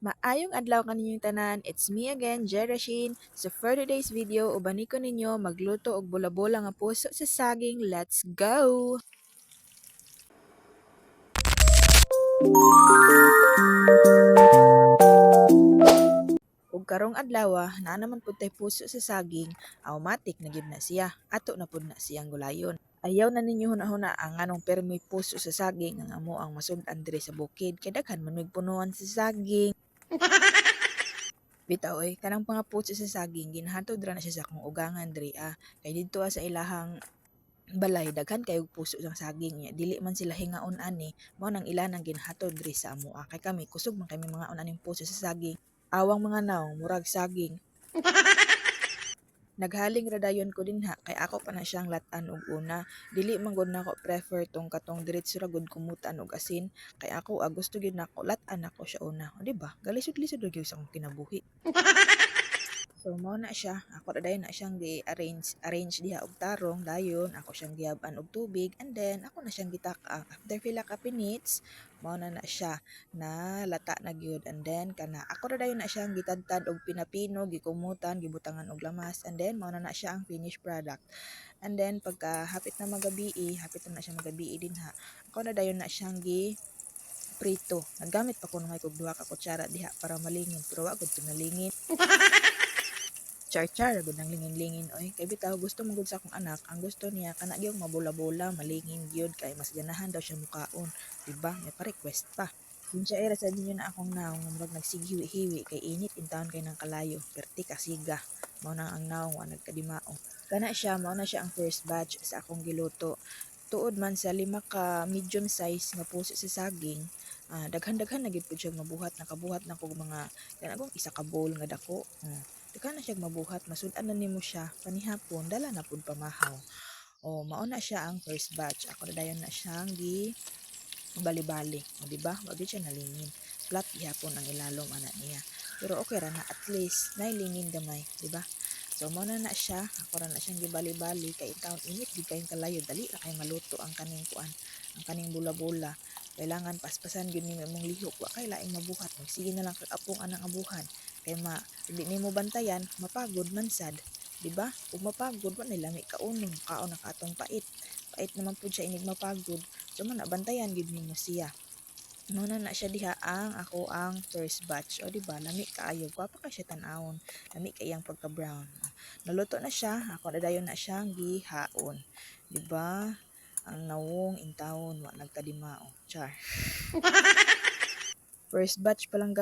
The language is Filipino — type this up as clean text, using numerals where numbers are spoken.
Maayong adlaw kaninyong tanan, it's me again, Jerashin. So for today's video, ubani ko ninyo magluto og bola-bola nga puso sa saging. Let's go! Ug karong adlaw, naa naman pud tay puso sa saging, automatic na gyud na siya. Ato na pud na siyang gulayon. Ayaw na ninyo hunahuna ang anong permi puso sa saging ang amo ang masud-an diri sa bukid. Kay daghan man mig punuan sa saging. Bitaw oy, kanang mga puso sa saging ginhatod ra na siya sa akong ugangan diri kay didto sa ilahang balay daghan kayog puso sang saging niya. Dili man sila hingaon ani, mao nang ilan ang ginhatod diri sa amo. Kay kami kusog man kami mga unaning puso sa saging. Awang mga naong murag saging. Naghaling ra dayon ko dinha kay ako pa na siyang lat-an og una. Dili man gud nako prefer tong katong diretso ra gud kumutan og asin kay ako gusto gyud nako lat-an ako siya una. O di ba? Galisod-lisod ra gyud sa akong kinabuhi. So mao na siya, ako na dayon na siyang arrange diha og tarong dayon, ako siyang gihab-an og tubig and then ako na siyang gitak-ang. After pila ka minutes, mao na siya na lata na gyud and then kana ako na dayon na siyang gitadtad og pinapino, gikumutan, gibutangan og lamas and then mao na siya ang finished product. And then pagka hapit na siya magabii dinha. Ako na dayon na siyang prito. Naggamit pa ko ng kog duha ka kutsara diha para malingin pero wa gud nalingin. Char-char gud ang lingin-lingin oy. Kay bitaw gusto man gud sa akong anak, ang gusto niya kana gyud mabola-bola, malingin gyud kay mas ganahan daw siya mukaon, diba? May pa-request pa. Kinsa era sa ninyo na akong naong nga murag nagsighiwi-hiwi kay init in taon kay nang kalayo, perti kasiga. Mao na ang naong wa nagkadimao. Kana siya, mao na siya ang first batch sa akong giluto. Tuod man sa 5 ka medium size nga puso sa saging, daghan-daghan na gyud pud siya mabuhat, nakabuhat na kog mga kanagong isa ka bowl nga dako. Daghan na siya mabuhat, masud-an na nimo siya panihapon, dala na pud pamahaw. O mao na siya ang first batch. Ako na dayon na siyang bali-bali. O di ba? Wa gyud siya nalingin. Flat gihapon ang ilalom ana niya. Pero okay ra na at least nailingin gamay, di ba? So mao na siya, ako ra na siyang gibali-bali kay taon init di kay kalayo, dali ra kay maluto ang kaning kuan, ang kaning bula-bula. Kailangan paspasan gyud nimo imong lihok, wa kay laing mabuhat. Magsige na lang kag apong anang abuhan. Kay di nimo bantayan, mapagod man sad, di ba? Ug mapagod wa nay lami kaunon, kaon na katong pait. Pait naman pud siya inig mapagod. So man bantayan gyud nimo siya. Mao na siya diha ako ang first batch. O di ba? Lami kaayo, gwapa ka siya tan-awon. Lami kay iyang pagka-brown. Naluto na siya, ako na dayon na siyang gihaon. Di ba? Ang nawong intawon wa nagkadimao. Char. First batch pa lang